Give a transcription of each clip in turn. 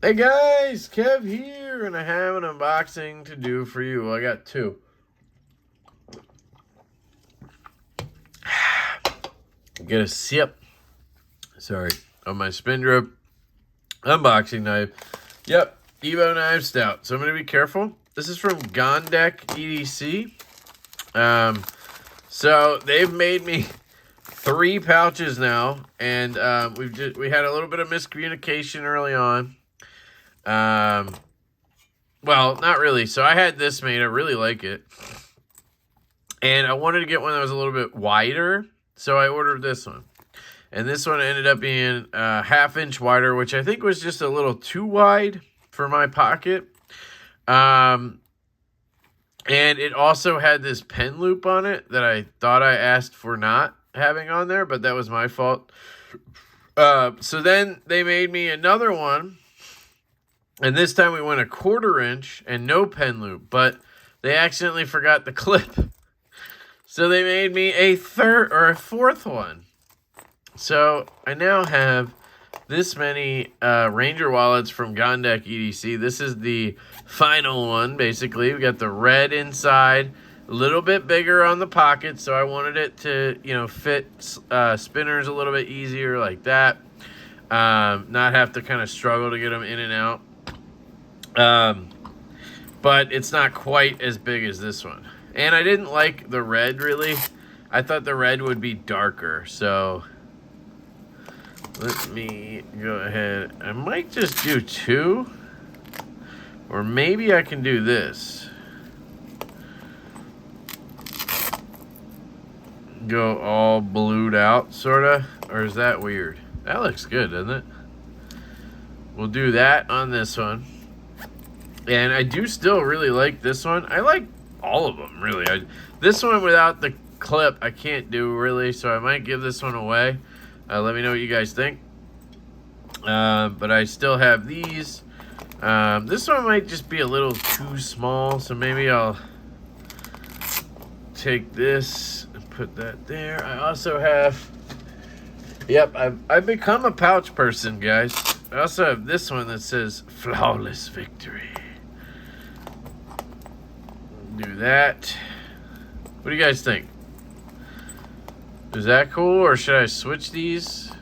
Hey guys, Kev here, and I have an unboxing to do for you. I got two. Get a sip. Sorry, on my spin drip unboxing knife. Yep, Evo knife stout. So I'm gonna be careful. This is from Gondak EDC. So they've made me 3 pouches now, and we had a little bit of miscommunication early on. Well, not really. So I had this made. I really like it. And I wanted to get one that was a little bit wider. So I ordered this one. And this one ended up being a 1/2 inch wider, which I think was just a little too wide for my pocket. And it also had this pen loop on it that I thought I asked for not having on there, but that was my fault. So then they made me another one. And this time we went a 1/4 inch and no pen loop, but they accidentally forgot the clip. So they made me a 4th one. So I now have this many Ranger wallets from Gondek EDC. This is the final one, basically. We got the red inside, a little bit bigger on the pocket, so I wanted it to, fit spinners a little bit easier like that. Not have to kind of struggle to get them in and out. But it's not quite as big as this one. And I didn't like the red, really. I thought the red would be darker, so let me go ahead. I might just do 2, or maybe I can do this. Go all blued out, sort of, or is that weird? That looks good, doesn't it? We'll do that on this one. And I do still really like this one. I like all of them, really. This one without the clip, I can't do, really. So I might give this one away. Let me know what you guys think. But I still have these. This one might just be a little too small. So maybe I'll take this and put that there. I also have... Yep, I've become a pouch person, guys. I also have this one that says Flawless Victory. Do that. What do you guys think? Is that cool, or should I switch these?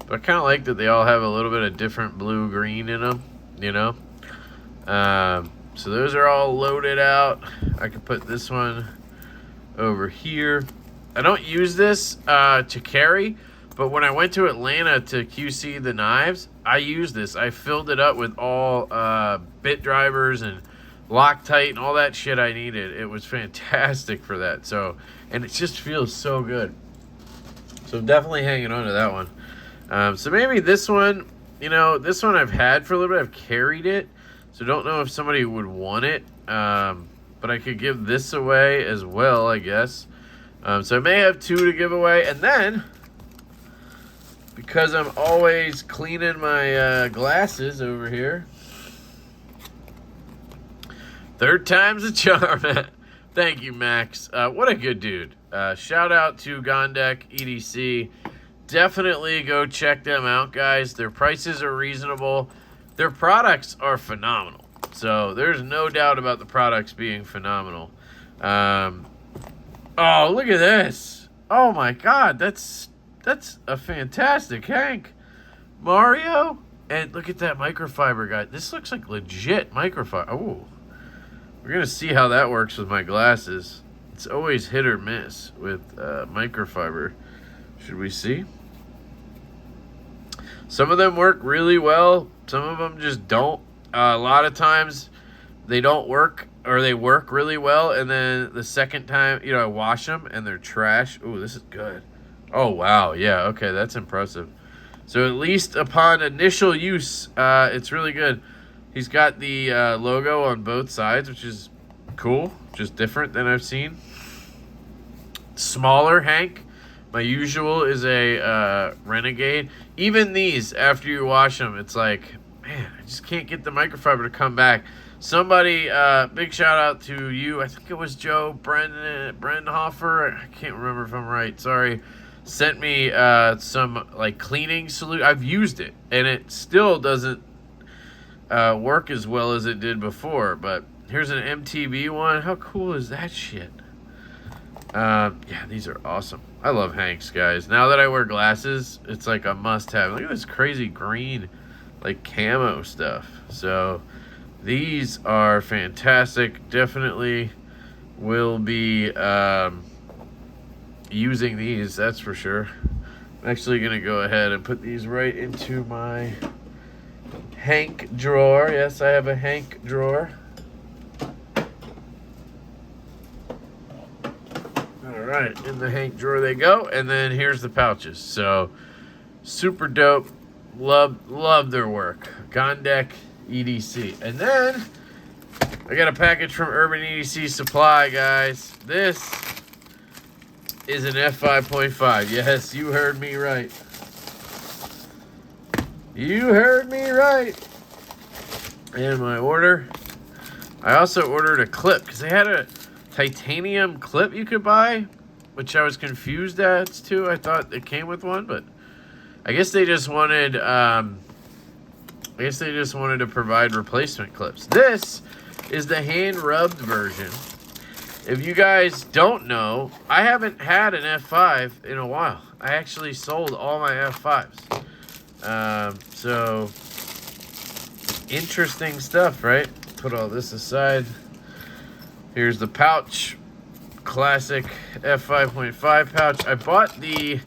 But I kind of like that they all have a little bit of different blue-green in them, So those are all loaded out. I can put this one over here. I don't use this to carry, but when I went to Atlanta to QC the knives, I used this. I filled it up with all bit drivers and Loctite and all that shit I needed. It was fantastic for that. So, and it just feels so good. So I'm definitely hanging on to that one. So maybe this one, this one I've had for a little bit. I've carried it. So don't know if somebody would want it. But I could give this away as well, I guess. So I may have 2 to give away. And then, because I'm always cleaning my glasses over here, 3rd time's a charm. Thank you, Max. What a good dude. Shout out to Gondek EDC. Definitely go check them out, guys. Their prices are reasonable. Their products are phenomenal. So there's no doubt about the products being phenomenal. Oh, look at this. Oh my God, that's a fantastic Hank. Mario, and look at that microfiber guy. This looks like legit microfiber. Oh. We're going to see how that works with my glasses. It's always hit or miss with microfiber. Should we see? Some of them work really well. Some of them just don't. A lot of times they don't work, or they work really well, and then the second time, I wash them and they're trash. Ooh, this is good. Oh, wow. Yeah, okay, that's impressive. So at least upon initial use, it's really good. He's got the logo on both sides, which is cool, just different than I've seen. Smaller Hank. My usual is a Renegade. Even these, after you wash them, it's like, man, I just can't get the microfiber to come back. Somebody, big shout out to you. I think it was Joe Brendenhofer. I can't remember if I'm right. Sorry. Sent me some like cleaning solution. I've used it, and it still doesn't work as well as it did before. But here's an MTB one. How cool is that shit? Yeah, these are awesome. I love Hanks, guys. Now that I wear glasses, it's like a must-have. Look at this crazy green, like camo stuff. So these are fantastic. Definitely will be using these, that's for sure. I'm actually going to go ahead and put these right into my Hank drawer. Yes, I have a Hank drawer. All right, in the Hank drawer they go. And then here's the pouches. So super dope. Love their work. Gondak EDC. And then I got a package from EDC Supply, guys. This is an F5.5. Yes, you heard me right. You heard me right. And my order. I also ordered a clip because they had a titanium clip you could buy, which I was confused as to. I thought it came with one, but I guess they just wanted to provide replacement clips. This is the hand rubbed version. If you guys don't know, I haven't had an F5 in a while. I actually sold all my F5s. So interesting stuff, right? Put all this aside. Here's the pouch. Classic F5.5 pouch. I bought the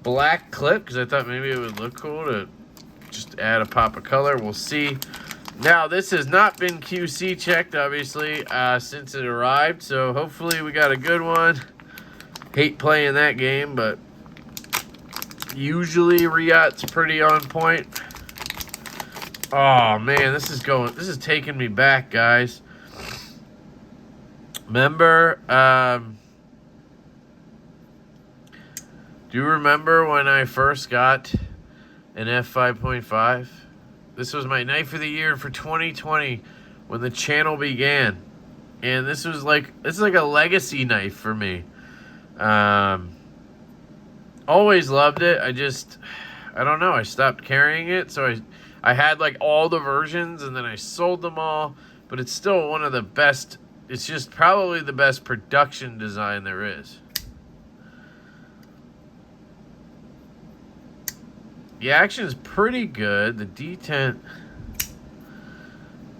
black clip because I thought maybe it would look cool to just add a pop of color. We'll see. Now, this has not been QC checked, obviously, since it arrived. So hopefully we got a good one. Hate playing that game, but usually Riot's pretty on point. Oh man, this is taking me back, guys. Remember, do you remember when I first got an F5.5? This was my knife of the year for 2020 when the channel began. And this is like a legacy knife for me. Always loved it. I don't know. I stopped carrying it. So I had like all the versions and then I sold them all. But it's still one of the best. It's just probably the best production design there is. The action is pretty good. The detent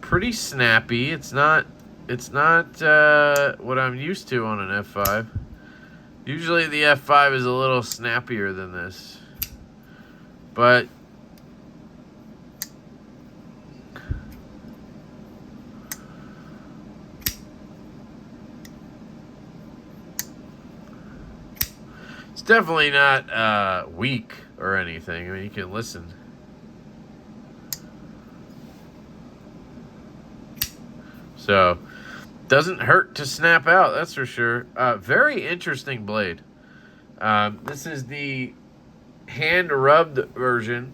pretty snappy. It's not what I'm used to on an F5. Usually the F5 is a little snappier than this. But it's definitely not weak or anything. I mean, you can listen. So, doesn't hurt to snap out, that's for sure. Very interesting blade. This is the hand-rubbed version.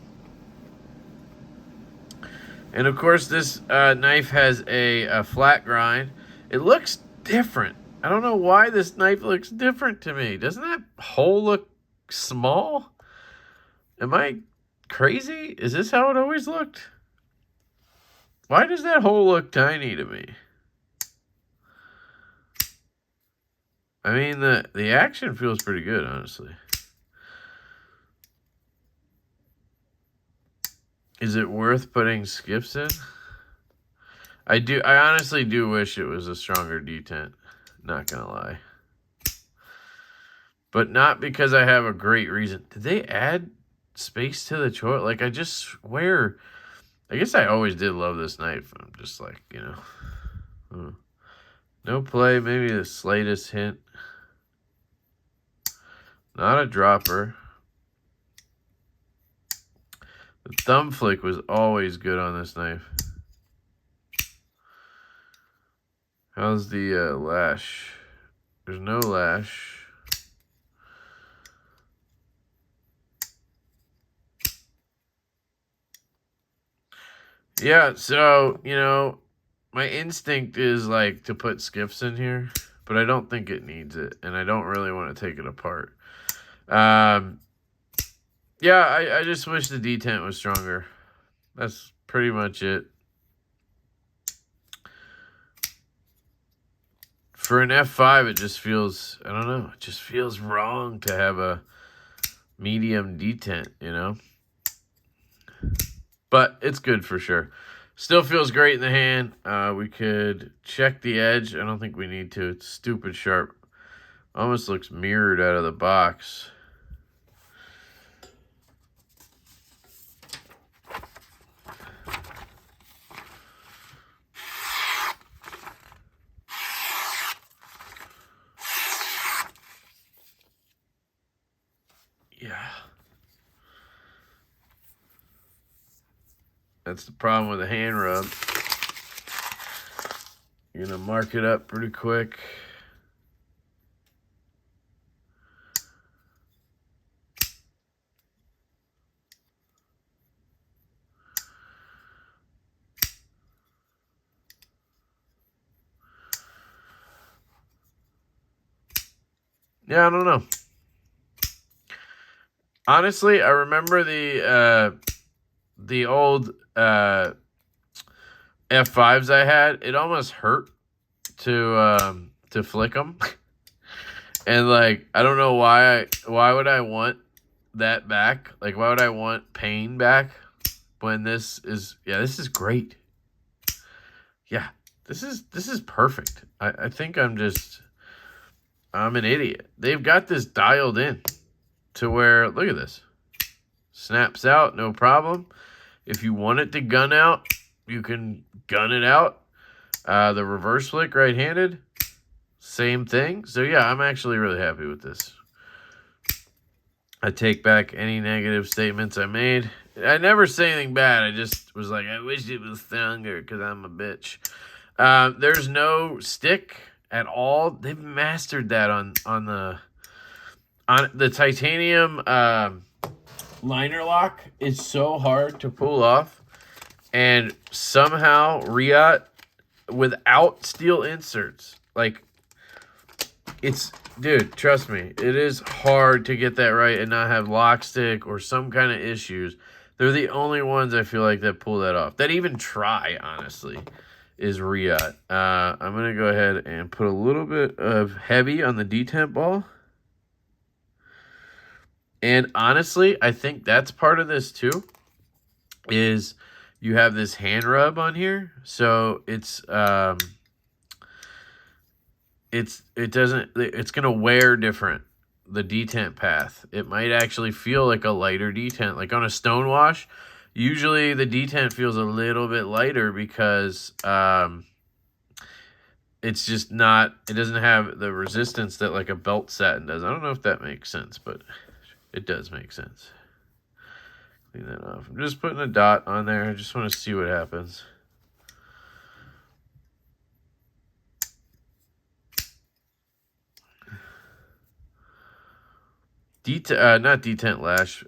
And, of course, this knife has a flat grind. It looks different. I don't know why this knife looks different to me. Doesn't that hole look small? Am I crazy? Is this how it always looked? Why does that hole look tiny to me? I mean, the action feels pretty good, honestly. Is it worth putting skips in? I honestly do wish it was a stronger detent. Not gonna lie. But not because I have a great reason. Did they add space to the choice? Like, I just swear. I guess I always did love this knife. I'm just like, you know. No play, maybe the slightest hint. Not a dropper. The thumb flick was always good on this knife. How's the lash? There's no lash. Yeah, so, you know, my instinct is like to put skips in here, but I don't think it needs it, and I don't really want to take it apart. Yeah, I just wish the detent was stronger. That's pretty much it. for an F5, it just feels, I don't know, it just feels wrong to have a medium detent, you know? But it's good for sure. Still feels great in the hand. We could check the edge. I don't think we need to. It's stupid sharp. Almost looks mirrored out of the box. Yeah. That's the problem with a hand rub. You're going to mark it up pretty quick. Yeah, I don't know. Honestly, I remember the old F5s I had. It almost hurt to flick them. And like, I don't know why would I want that back? Like, why would I want pain back when this is great. Yeah, this is perfect. I think I'm an idiot. They've got this dialed in to where, look at this. Snaps out, no problem. If you want it to gun out, you can gun it out. The reverse flick right-handed, same thing. So yeah, I'm actually really happy with this. I take back any negative statements I made. I never say anything bad. I just was like, I wish it was stronger because I'm a bitch. There's no stick at all. They've mastered that on the titanium liner lock is so hard to pull off, and somehow Riot without steel inserts, like, it's, dude, trust me, it is hard to get that right and not have lock stick or some kind of issues. They're the only ones I feel like that pull that off, that even try, honestly, is Riot. I'm gonna go ahead and put a little bit of heavy on the detent ball. And honestly, I think that's part of this too, is you have this hand rub on here. So it's going to wear different, the detent path. It might actually feel like a lighter detent. Like on a stone wash, usually the detent feels a little bit lighter because it's just not, it doesn't have the resistance that like a belt satin does. I don't know if that makes sense, but it does make sense. Clean that off. I'm just putting a dot on there. I just want to see what happens. Not detent lash.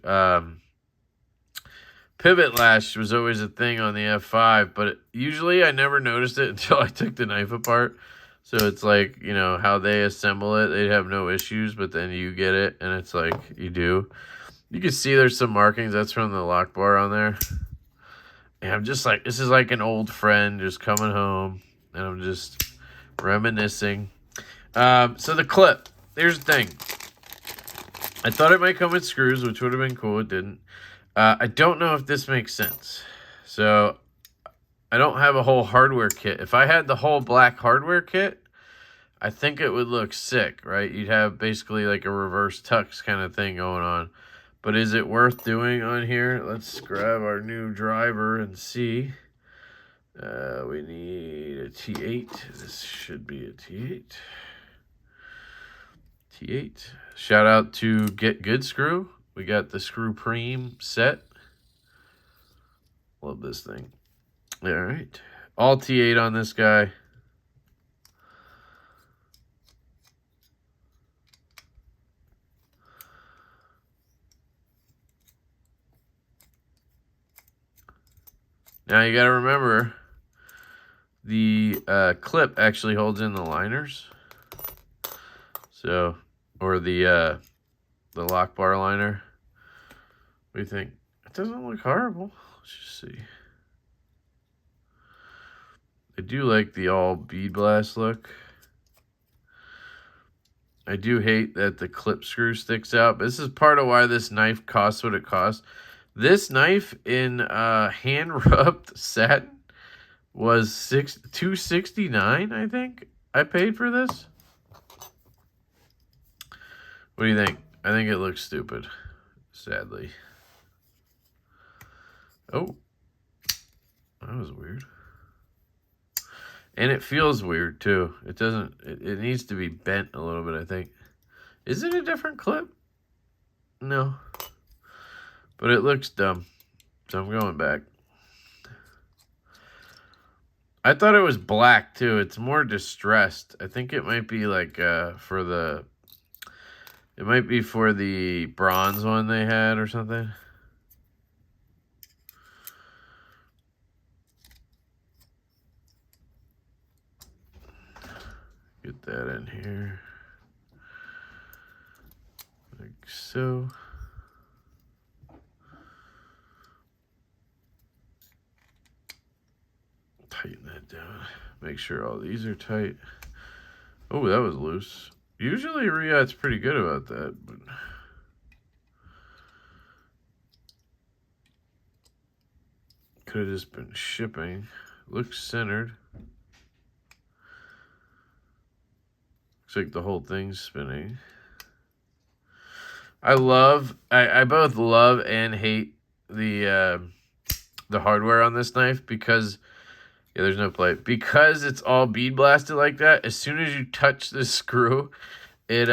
Pivot lash was always a thing on the F5, but usually I never noticed it until I took the knife apart. So it's like, you know, how they assemble it, they'd have no issues, but then you get it, and it's like, you do. You can see there's some markings. That's from the lock bar on there. And I'm just like, this is like an old friend just coming home, and I'm just reminiscing. So the clip, here's the thing. I thought it might come with screws, which would have been cool. It didn't. I don't know if this makes sense. So I don't have a whole hardware kit. If I had the whole black hardware kit, I think it would look sick, right? You'd have basically like a reverse tux kind of thing going on. But is it worth doing on here? Let's grab our new driver and see. We need a T8. This should be a T8. T8. Shout out to Get Good Screw. We got the Screw Preem set. Love this thing. All right. All T8 on this guy. Now you got to remember, the clip actually holds in the liners. So, or the lock bar liner. What do you think? It doesn't look horrible. Let's just see. I do like the all bead blast look. I do hate that the clip screw sticks out. But this is part of why this knife costs what it costs. This knife in hand rubbed satin was $269, I think. I paid for this. What do you think? I think it looks stupid, sadly. Oh, that was weird. And it feels weird too. It doesn't, it needs to be bent a little bit, I think. Is it a different clip? No. But it looks dumb. So I'm going back. I thought it was black too. It's more distressed. I think it might be like for the, it might be for the bronze one they had or something. Get that in here. Like so. Tighten that down. Make sure all these are tight. Oh, that was loose. Usually Riyadh's pretty good about that, but could have just been shipping. Looks centered. Looks like the whole thing's spinning. I both love and hate the hardware on this knife because, yeah, there's no plate. Because it's all bead blasted like that, as soon as you touch this screw, it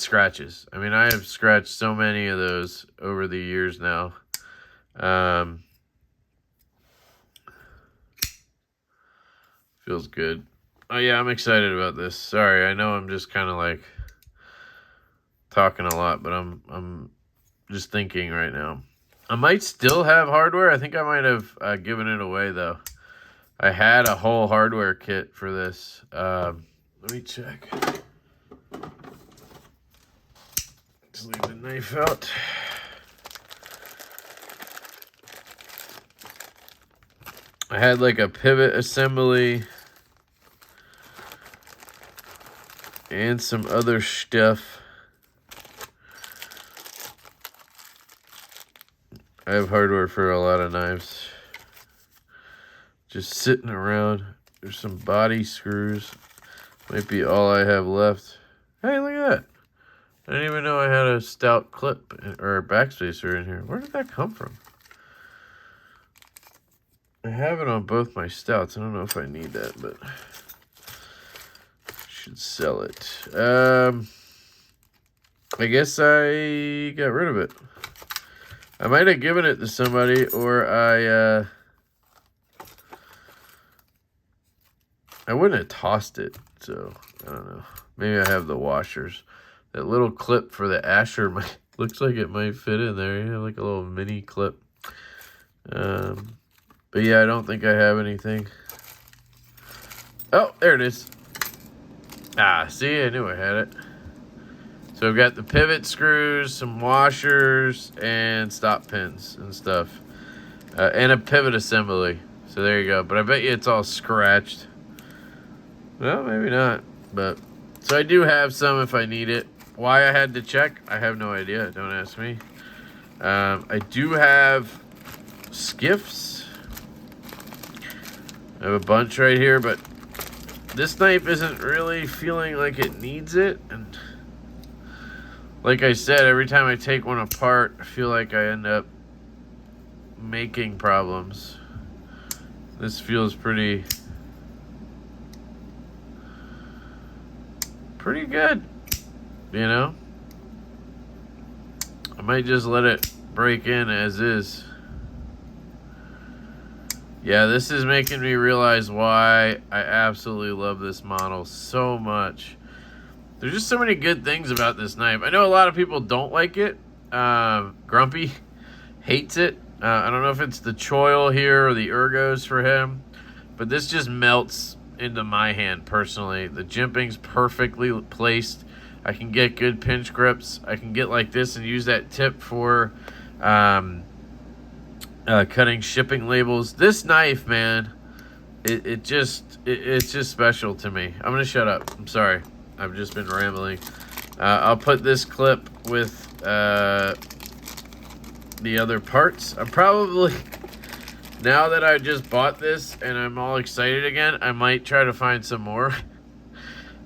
scratches. I mean, I have scratched so many of those over the years now. Feels good. Oh yeah, I'm excited about this. Sorry, I know I'm just kind of like talking a lot, but I'm just thinking right now. I might still have hardware. I think I might have given it away though. I had a whole hardware kit for this. Let me check. Just leave the knife out. I had like a pivot assembly and some other stuff. I have hardware for a lot of knives. Just sitting around. There's some body screws. Might be all I have left. Hey, look at that. I didn't even know I had a stout clip or a backspacer in here. Where did that come from? I have it on both my stouts. I don't know if I need that, but should sell it. I guess I got rid of it. I might have given it to somebody, or I wouldn't have tossed it, so I don't know. Maybe I have the washers. That little clip for the Asher looks like it might fit in there. You have like a little mini clip. But yeah, I don't think I have anything. Oh, there it is. Ah, see, I knew I had it. So I've got the pivot screws, some washers, and stop pins and stuff. And a pivot assembly. So there you go. But I bet you it's all scratched. Well, maybe not. But so I do have some if I need it. Why I had to check, I have no idea. Don't ask me. I do have skiffs. I have a bunch right here, but this knife isn't really feeling like it needs it. And like I said, every time I take one apart, I feel like I end up making problems. This feels pretty good, you know? I might just let it break in as is. Yeah, this is making me realize why I absolutely love this model so much. There's just so many good things about this knife. I know a lot of people don't like it. Grumpy hates it. I don't know if it's the choil here or the ergos for him, but this just melts into my hand personally. The jimping's perfectly placed. I can get good pinch grips. I can get like this and use that tip for cutting shipping labels. This knife, man, it's just special to me. I'm gonna shut up. I'm sorry. I've just been rambling. I'll put this clip with the other parts. I'm probably, now that I just bought this and I'm all excited again, I might try to find some more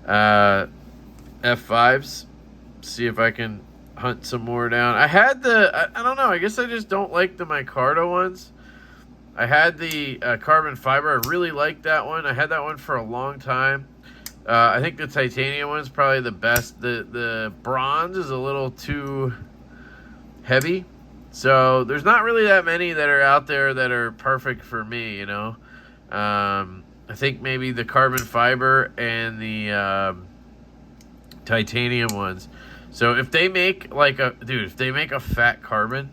F5s. See if I can hunt some more down. I had I don't know. I guess I just don't like the micarta ones. I had the carbon fiber. I really liked that one. I had that one for a long time. I think the titanium one's probably the best. The bronze is a little too heavy. So there's not really that many that are out there that are perfect for me, you know. I think maybe the carbon fiber and the titanium ones. So if they make like if they make a fat carbon,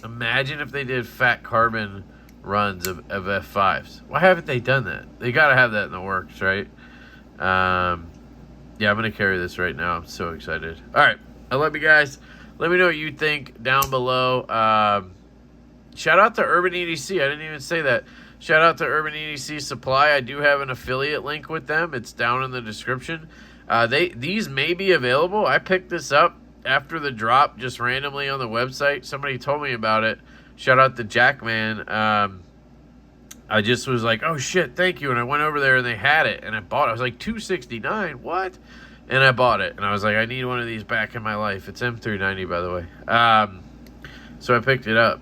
imagine if they did fat carbon runs of F5s. Why haven't they done that? They got to have that in the works, right? Yeah, I'm going to carry this right now. I'm so excited. All right. I love you guys. Let me know what you think down below. Shout out to Urban EDC. I didn't even say that. Shout out to Urban EDC Supply. I do have an affiliate link with them. It's down in the description. These may be available. I picked this up after the drop just randomly on the website. Somebody told me about it. Shout out to Jackman. I just was like, oh shit, thank you. And I went over there and they had it and I bought it. I was like, $269, what? And I bought it. And I was like, I need one of these back in my life. It's M390, by the way. So I picked it up.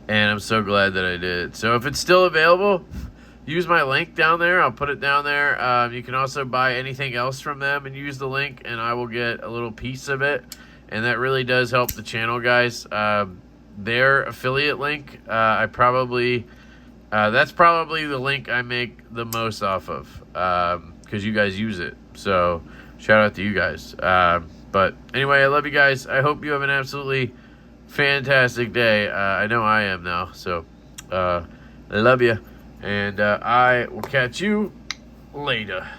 And I'm so glad that I did. So if it's still available, use my link down there. I'll put it down there. You can also buy anything else from them and use the link, and I will get a little piece of it. And that really does help the channel, guys. Their affiliate link, that's probably the link I make the most off of, because you guys use it. So shout out to you guys. But anyway, I love you guys. I hope you have an absolutely fantastic day. I know I am now. So I love you. And I will catch you later.